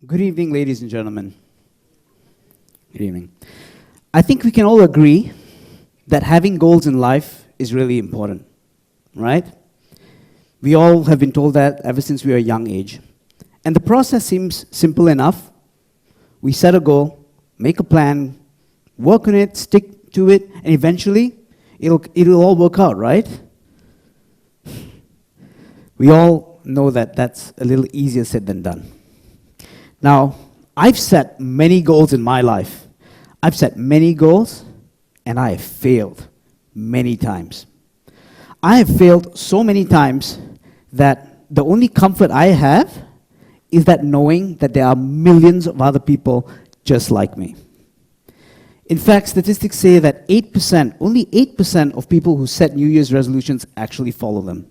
Good evening, ladies and gentlemen. Good evening. I think we can all agree that having goals in life is really important, right? We all have been told that ever since we were a young age. And the process seems simple enough. We set a goal, make a plan, work on it, stick to it, and eventually it'll all work out, right? We all know that that's a little easier said than done. Now, I've set many goals in my life. I've set many goals, and I have failed many times. I have failed so many times that the only comfort I have is that knowing that there are millions of other people just like me. In fact, statistics say that only 8% of people who set New Year's resolutions actually follow them.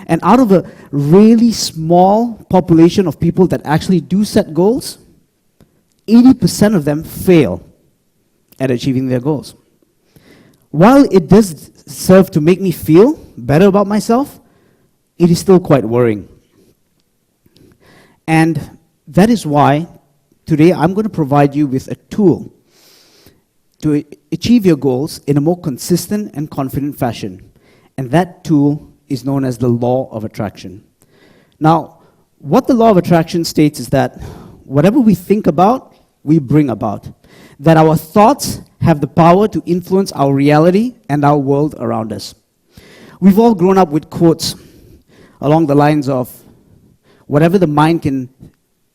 And out of a really small population of people that actually do set goals, 80% of them fail at achieving their goals. While it does serve to make me feel better about myself, it is still quite worrying. And that is why today I'm going to provide you with a tool to achieve your goals in a more consistent and confident fashion. And that tool is known as the law of attraction. Now, what the law of attraction states is that whatever we think about, we bring about. That our thoughts have the power to influence our reality and our world around us. We've all grown up with quotes along the lines of, whatever the mind can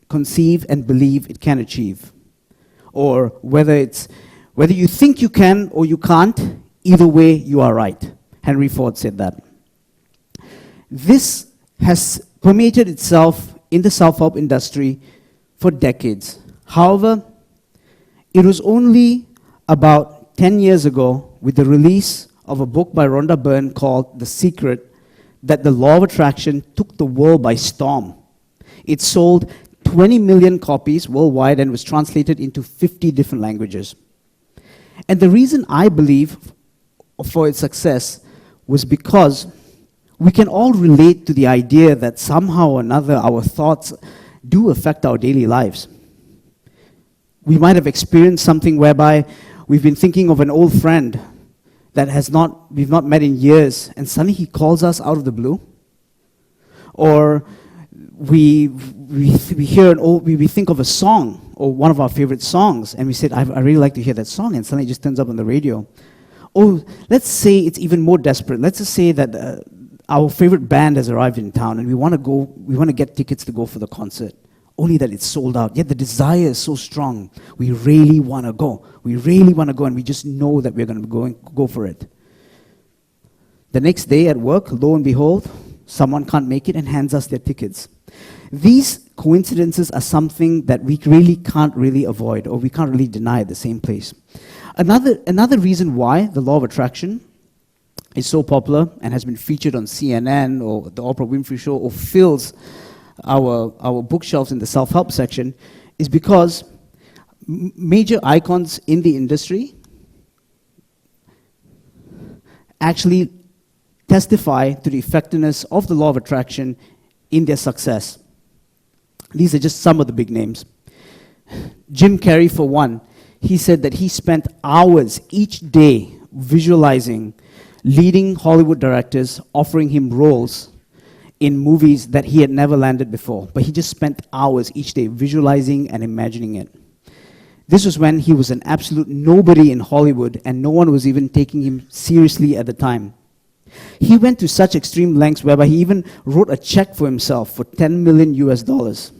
conceive and believe, it can achieve. Or whether you think you can or you can't, either way you are right. Henry Ford said that. This has permeated itself in the self-help industry for decades. However, it was only about 10 years ago, with the release of a book by Rhonda Byrne called The Secret, that the law of attraction took the world by storm. It sold 20 million copies worldwide and was translated into 50 different languages. And the reason I believe for its success was because we can all relate to the idea that somehow or another our thoughts do affect our daily lives. We might have experienced something whereby we've been thinking of an old friend that we've not met in years, and suddenly he calls us out of the blue. Or we think of a song or one of our favorite songs, and we said, I really like to hear that song, and suddenly it just turns up on the radio. Or let's say it's even more desperate. Let's just say that our favorite band has arrived in town, and we want to get tickets to go for the concert, only that it's sold out. Yet the desire is so strong. We really want to go. We really want to go, and we just know that we're going to go for it. The next day at work, lo and behold, someone can't make it and hands us their tickets. These coincidences are something that we really can't really avoid, or we can't really deny at the same place. Another reason why the law of attraction is so popular and has been featured on CNN or the Oprah Winfrey Show or fills our bookshelves in the self-help section is because major icons in the industry actually testify to the effectiveness of the law of attraction in their success. These are just some of the big names. Jim Carrey, for one, he said that he spent hours each day visualizing leading Hollywood directors offering him roles in movies that he had never landed before. But he just spent hours each day visualizing and imagining it. This was when he was an absolute nobody in Hollywood, and no one was even taking him seriously at the time. He went to such extreme lengths whereby he even wrote a check for himself for $10 million US,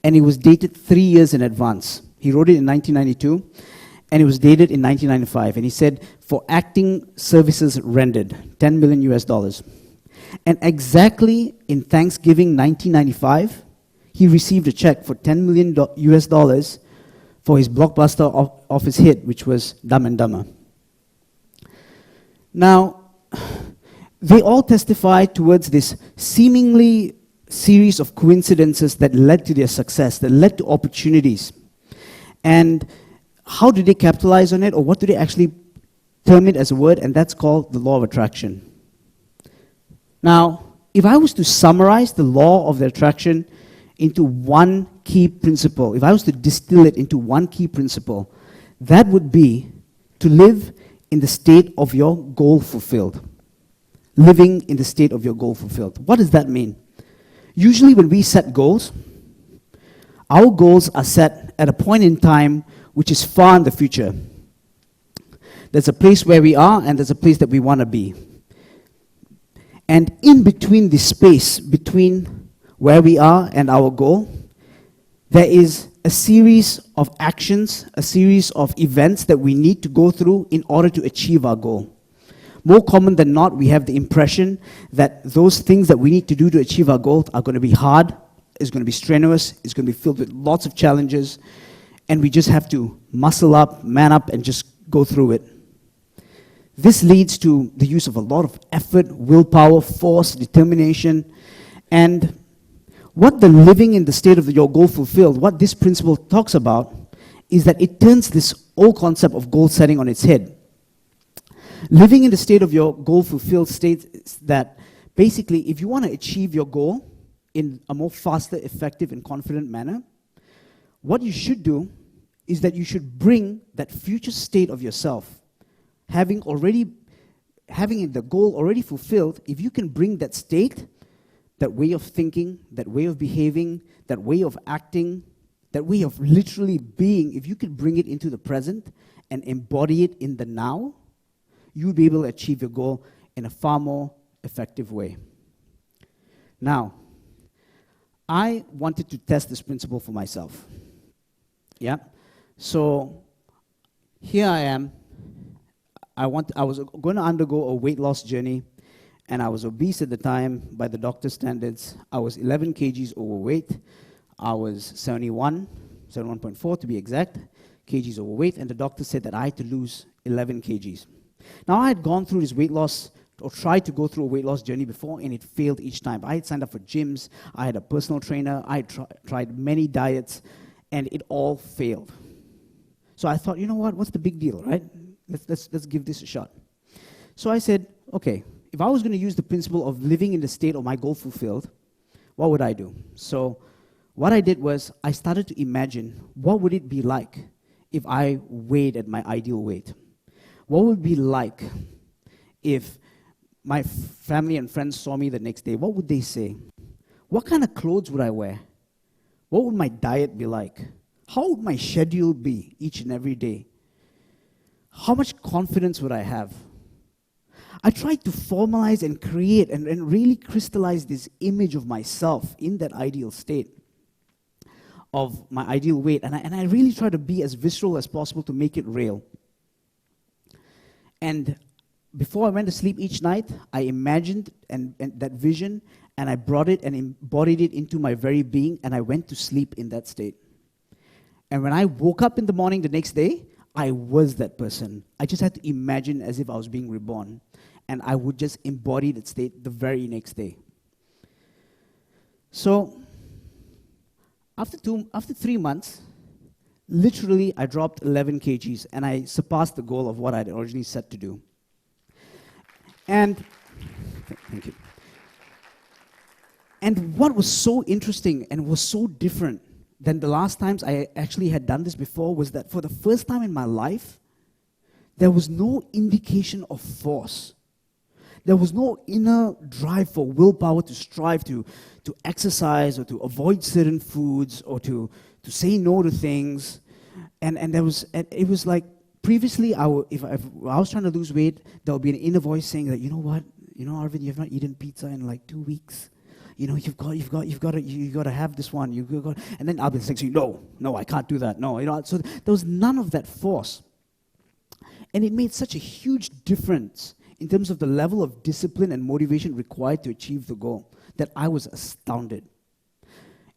and it was dated 3 years in advance. He wrote it in 1992, and it was dated in 1995, and he said, for acting services rendered, $10 million US. And exactly in Thanksgiving 1995, he received a check for $10 million US for his blockbuster office hit, which was Dumb and Dumber. Now, they all testify towards this seemingly series of coincidences that led to their success, that led to opportunities. And how do they capitalize on it, or what do they actually term it as a word? And that's called the law of attraction. Now, if I was to summarize the law of the attraction into one key principle, if I was to distill it into one key principle, that would be to live in the state of your goal fulfilled. Living in the state of your goal fulfilled. What does that mean? Usually when we set goals, our goals are set at a point in time which is far in the future. There's a place where we are, and there's a place that we want to be. And in between the space, between where we are and our goal, there is a series of actions, a series of events that we need to go through in order to achieve our goal. More common than not, we have the impression that those things that we need to do to achieve our goal are going to be hard, it's going to be strenuous, it's going to be filled with lots of challenges, and we just have to muscle up, man up, and just go through it. This leads to the use of a lot of effort, willpower, force, determination, and what the living in the state of your goal fulfilled, what this principle talks about, is that it turns this whole concept of goal setting on its head. Living in the state of your goal fulfilled states that basically if you want to achieve your goal in a more faster, effective, and confident manner, what you should do is that you should bring that future state of yourself, having the goal already fulfilled. If you can bring that state, that way of thinking, that way of behaving, that way of acting, that way of literally being, if you could bring it into the present and embody it in the now, you'll be able to achieve your goal in a far more effective way. Now, I wanted to test this principle for myself. Yeah? So, here I am. I was going to undergo a weight loss journey, and I was obese at the time by the doctor's standards. I was 11 kgs overweight. I was 71.4 to be exact, kgs overweight, and the doctor said that I had to lose 11 kgs. Now, I had gone through this weight loss, or tried to go through a weight loss journey before, and it failed each time. I had signed up for gyms, I had a personal trainer, I had tried many diets, and it all failed. So I thought, you know what, what's the big deal, right? Let's give this a shot. So I said, okay, if I was going to use the principle of living in the state of my goal fulfilled, what would I do? So what I did was I started to imagine what would it be like if I weighed at my ideal weight. What would it be like if my family and friends saw me the next day? What would they say? What kind of clothes would I wear? What would my diet be like? How would my schedule be each and every day? How much confidence would I have? I tried to formalize and create and really crystallize this image of myself in that ideal state of my ideal weight. And I really tried to be as visceral as possible to make it real. And before I went to sleep each night, I imagined and that vision, and I brought it and embodied it into my very being, and I went to sleep in that state. And when I woke up in the morning the next day, I was that person. I just had to imagine as if I was being reborn. And I would just embody that state the very next day. So, after 3 months, literally I dropped 11 kgs, and I surpassed the goal of what I'd originally set to do. And, thank you. And what was so interesting and was so different than the last times I actually had done this before was that for the first time in my life, there was no indication of force. There was no inner drive for willpower to strive to exercise or to avoid certain foods or to say no to things. And it was like previously, if I was trying to lose weight, there would be an inner voice saying that, you know what, Arvind, you've not eaten pizza in like 2 weeks. You've got to have this one. And then I'll be saying, no, I can't do that. No, so there was none of that force. And it made such a huge difference in terms of the level of discipline and motivation required to achieve the goal that I was astounded.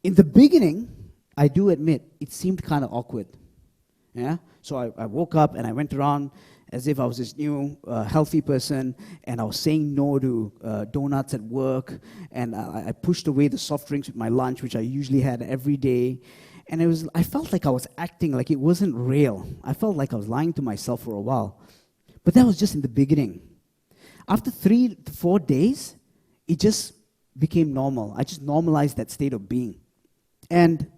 In the beginning, I do admit, it seemed kind of awkward. Yeah? So I woke up and I went around as if I was this new healthy person, and I was saying no to donuts at work, and I pushed away the soft drinks with my lunch, which I usually had every day. And I felt like I was acting like it wasn't real. I felt like I was lying to myself for a while. But that was just in the beginning. After 3 to 4 days, it just became normal. I just normalized that state of being. And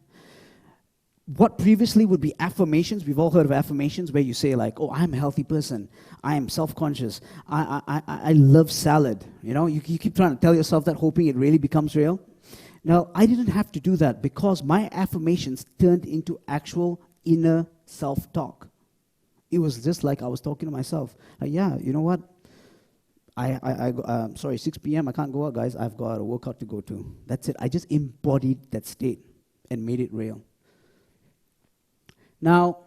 what previously would be affirmations, we've all heard of affirmations where you say like, oh, I'm a healthy person, I am self-conscious, I love salad. You keep trying to tell yourself that, hoping it really becomes real. Now, I didn't have to do that because my affirmations turned into actual inner self-talk. It was just like I was talking to myself. Like, yeah, you know what? Sorry, 6 p.m., I can't go out, guys. I've got a workout to go to. That's it. I just embodied that state and made it real. Now,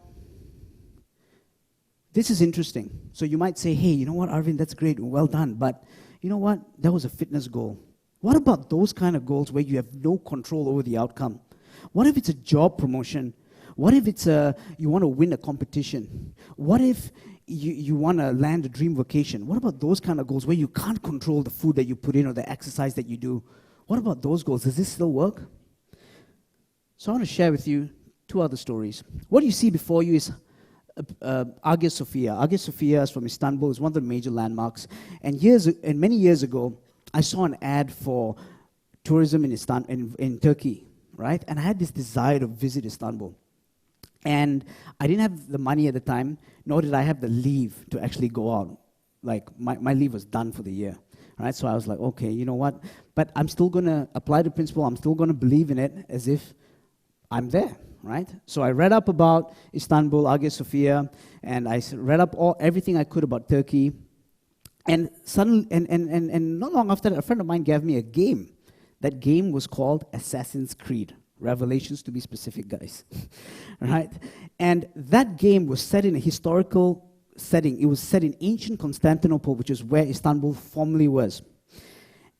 this is interesting. So you might say, hey, you know what, Arvind, that's great, well done. But you know what? That was a fitness goal. What about those kind of goals where you have no control over the outcome? What if it's a job promotion? What if it's you want to win a competition? What if you want to land a dream vacation? What about those kind of goals where you can't control the food that you put in or the exercise that you do? What about those goals? Does this still work? So I want to share with you 2 other stories. What you see before you is Hagia Sophia. Hagia Sophia is from Istanbul. It's one of the major landmarks. And many years ago, I saw an ad for tourism in Turkey, right? And I had this desire to visit Istanbul. And I didn't have the money at the time, nor did I have the leave to actually go out. Like, my leave was done for the year, right? So I was like, okay, you know what? But I'm still going to apply the principle. I'm still going to believe in it as if I'm there, right? So I read up about Istanbul, Hagia Sophia, and I read up everything I could about Turkey. And suddenly, and not long after that, a friend of mine gave me a game. That game was called Assassin's Creed. Revelations, to be specific, guys. Right? And that game was set in a historical setting. It was set in ancient Constantinople, which is where Istanbul formerly was.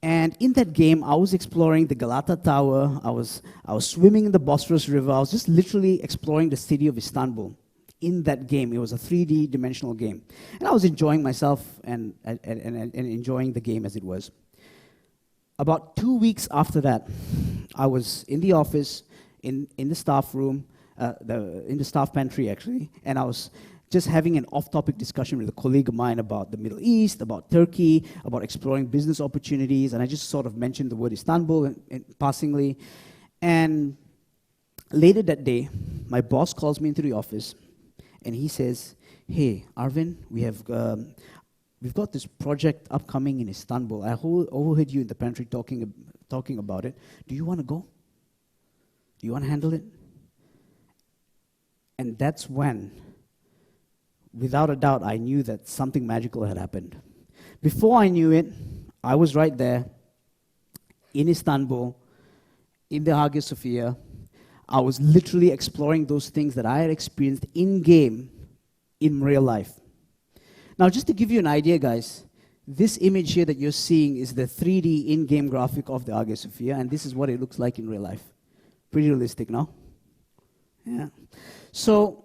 And in that game, I was exploring the Galata Tower. I was swimming in the Bosphorus River. I was just literally exploring the city of Istanbul. In that game, it was a 3D dimensional game. And I was enjoying myself and enjoying the game as it was. About 2 weeks after that, I was in the office, in the staff room, in the staff pantry actually, and I was just having an off-topic discussion with a colleague of mine about the Middle East, about Turkey, about exploring business opportunities, and I just sort of mentioned the word Istanbul passingly. And later that day, my boss calls me into the office, and he says, hey, Arvind, we've got this project upcoming in Istanbul. I overheard you in the pantry talking about it. Do you want to go? Do you want to handle it? And that's when, without a doubt, I knew that something magical had happened. Before I knew it, I was right there in Istanbul, in the Hagia Sophia. I was literally exploring those things that I had experienced in-game, in real life. Now, just to give you an idea, guys, this image here that you're seeing is the 3D in-game graphic of the Hagia Sophia, and this is what it looks like in real life. Pretty realistic, no? Yeah. So,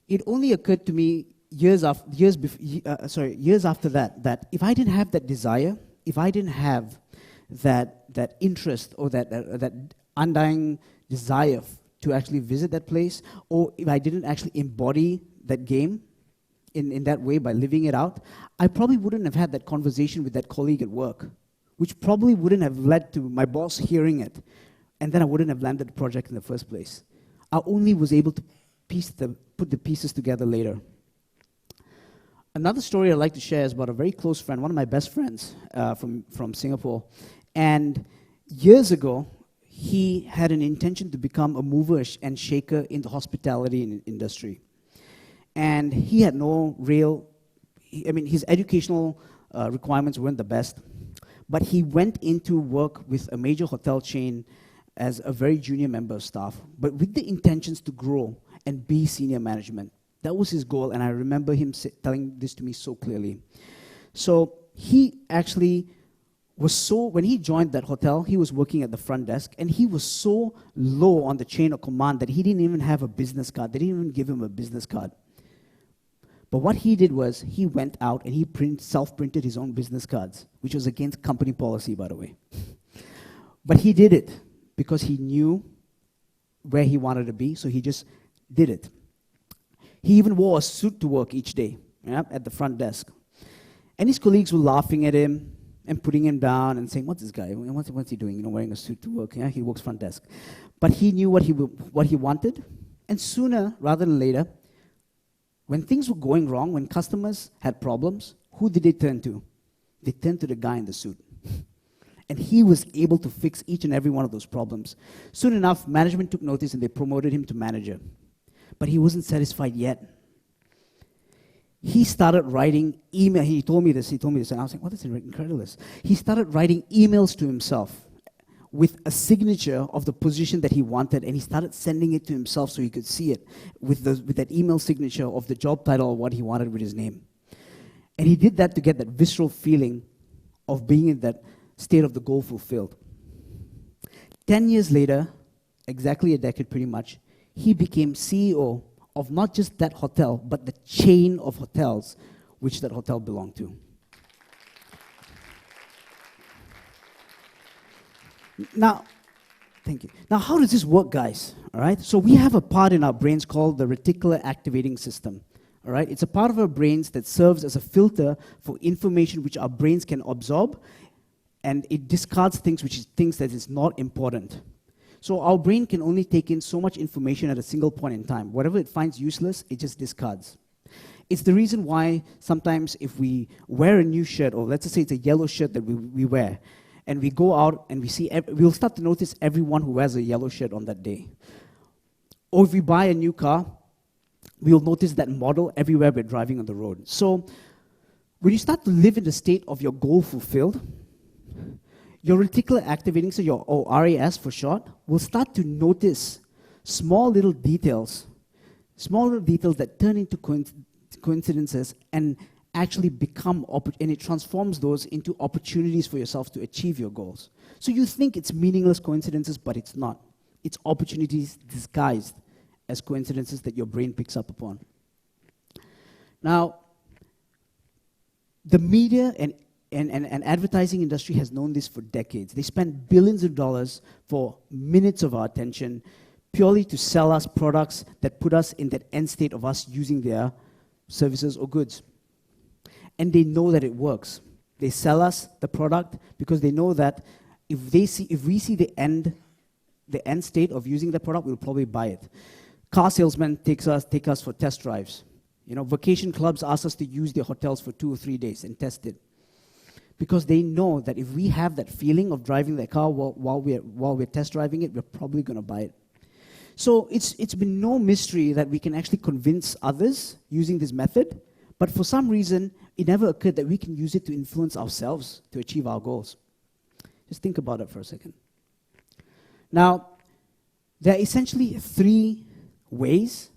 it only occurred to me years after that if I didn't have that desire, if I didn't have that interest or that undying desire to actually visit that place, or if I didn't actually embody that game in that way by living it out, I probably wouldn't have had that conversation with that colleague at work, which probably wouldn't have led to my boss hearing it, and then I wouldn't have landed the project in the first place. I only was able to put the pieces together later. Another story I'd like to share is about a very close friend, one of my best friends from Singapore. And years ago, he had an intention to become a mover and shaker in the hospitality industry. And he had no real, his educational requirements weren't the best, but he went into work with a major hotel chain as a very junior member of staff, but with the intentions to grow and be senior management. That was his goal, and I remember him telling this to me so clearly. So he actually when he joined that hotel, he was working at the front desk, and he was so low on the chain of command that he didn't even have a business card. They didn't even give him a business card. But what he did was he went out and he self-printed his own business cards, which was against company policy, by the way. But he did it because he knew where he wanted to be, so he just did it. He even wore a suit to work each day, at the front desk. And his colleagues were laughing at him and putting him down and saying, "What's this guy? What's he doing? Wearing a suit to work? Yeah, he works front desk." But he knew what he wanted, and sooner rather than later, when things were going wrong, when customers had problems, who did they turn to? They turned to the guy in the suit. And he was able to fix each and every one of those problems. Soon enough, management took notice and they promoted him to manager. But he wasn't satisfied yet. He started writing email. He told me this, and I was like, "What is incredible?" He started writing emails to himself with a signature of the position that he wanted, and he started sending it to himself so he could see it with that email signature of the job title or what he wanted with his name. And he did that to get that visceral feeling of being in that state of the goal fulfilled. 10 years later, exactly a decade pretty much, he became CEO of not just that hotel, but the chain of hotels which that hotel belonged to. Now, thank you. Now, how does this work, guys? All right. So we have a part in our brains called the reticular activating system. All right. It's a part of our brains that serves as a filter for information which our brains can absorb, and it discards things which is things that is not important. So our brain can only take in so much information at a single point in time. Whatever it finds useless, it just discards. It's the reason why sometimes if we wear a new shirt, or let's just say it's a yellow shirt that we wear, and we go out and we'll start to notice everyone who wears a yellow shirt on that day. Or if we buy a new car, we'll notice that model everywhere we're driving on the road. So when you start to live in the state of your goal fulfilled, your reticular activating, so your RAS for short, will start to notice small little details that turn into coincidences and actually become, and it transforms those into opportunities for yourself to achieve your goals. So you think it's meaningless coincidences, but it's not. It's opportunities disguised as coincidences that your brain picks up upon. Now, the media and advertising industry has known this for decades. They spend billions of dollars for minutes of our attention purely to sell us products that put us in that end state of us using their services or goods. And they know that it works. They sell us the product because they know that if we see the end state of using the product, we'll probably buy it. Car salesmen take us for test drives. Vacation clubs ask us to use their hotels for 2 or 3 days and test it. Because they know that if we have that feeling of driving the car while we're test driving it, we're probably going to buy it. So it's been no mystery that we can actually convince others using this method, but for some reason, it never occurred that we can use it to influence ourselves to achieve our goals. Just think about it for a second. Now, there are essentially 3 ways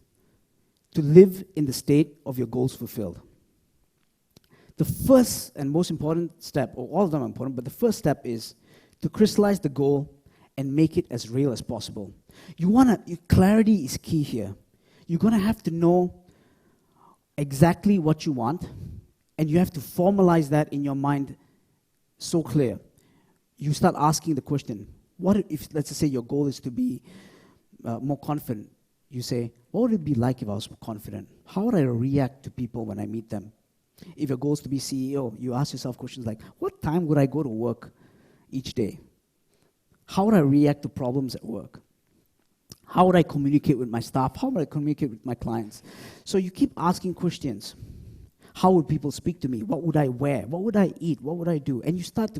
to live in the state of your goals fulfilled. The first and most important step, or all of them are important, but the first step is to crystallize the goal and make it as real as possible. Clarity is key here. You're going to have to know exactly what you want, and you have to formalize that in your mind so clear. You start asking the question, what if, let's just say your goal is to be more confident. You say, what would it be like if I was confident? How would I react to people when I meet them? If your goal is to be CEO, you ask yourself questions like, what time would I go to work each day? How would I react to problems at work? How would I communicate with my staff? How would I communicate with my clients? So you keep asking questions. How would people speak to me? What would I wear? What would I eat? What would I do? And you start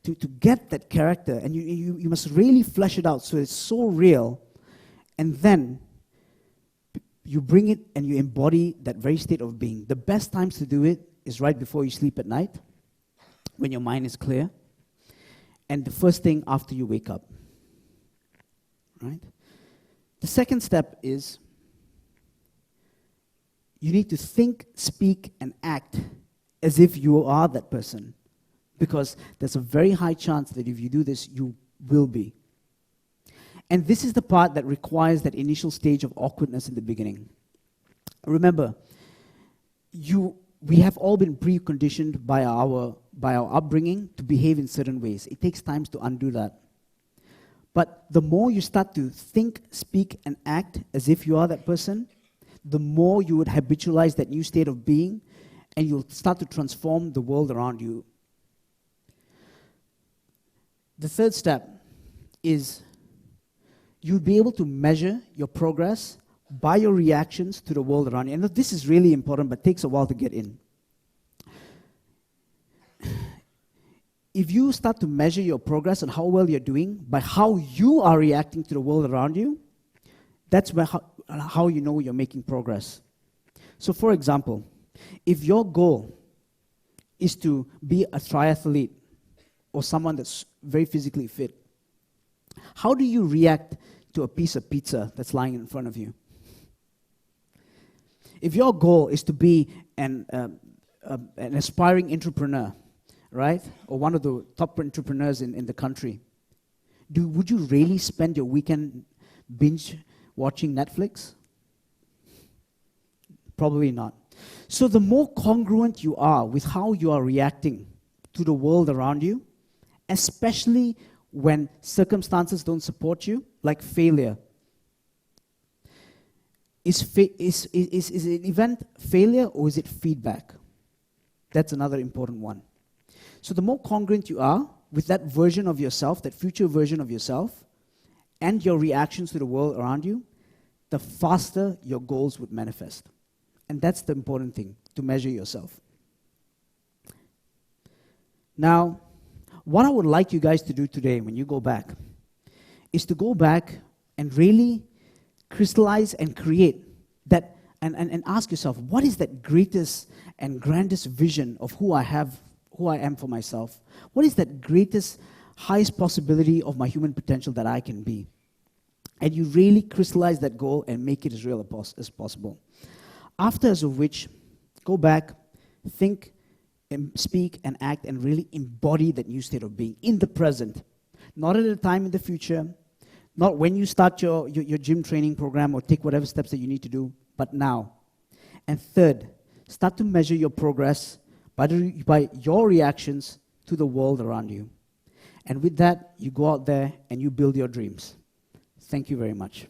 to get that character, and you must really flesh it out so it's so real, and then you bring it and you embody that very state of being. The best times to do it is right before you sleep at night, when your mind is clear, and the first thing after you wake up. Right? The second step is you need to think, speak, and act as if you are that person, because there's a very high chance that if you do this, you will be. And this is the part that requires that initial stage of awkwardness in the beginning. Remember, we have all been preconditioned by our upbringing to behave in certain ways. It takes time to undo that. But the more you start to think, speak, and act as if you are that person, the more you would habitualize that new state of being, and you'll start to transform the world around you. The third step is you'll be able to measure your progress by your reactions to the world around you. And this is really important, but takes a while to get in. If you start to measure your progress and how well you're doing by how you are reacting to the world around you, that's how you know you're making progress. So for example, if your goal is to be a triathlete or someone that's very physically fit, how do you react to a piece of pizza that's lying in front of you? If your goal is to be an aspiring entrepreneur, right, or one of the top entrepreneurs in the country, would you really spend your weekend binge watching Netflix? Probably not. So the more congruent you are with how you are reacting to the world around you, especially when circumstances don't support you, like failure. Is an event failure or is it feedback? That's another important one. So the more congruent you are with that version of yourself, that future version of yourself, and your reactions to the world around you, the faster your goals would manifest. And that's the important thing, to measure yourself. Now, what I would like you guys to do today when you go back is to go back and really crystallize and create that, and ask yourself, what is that greatest and grandest vision of who I am for myself? What is that greatest, highest possibility of my human potential that I can be? And you really crystallize that goal and make it as real as possible. After of which, go back, think, and speak, and act, and really embody that new state of being in the present. Not at a time in the future, not when you start your gym training program or take whatever steps that you need to do, but now. And third, start to measure your progress by your reactions to the world around you. And with that, you go out there and you build your dreams. Thank you very much.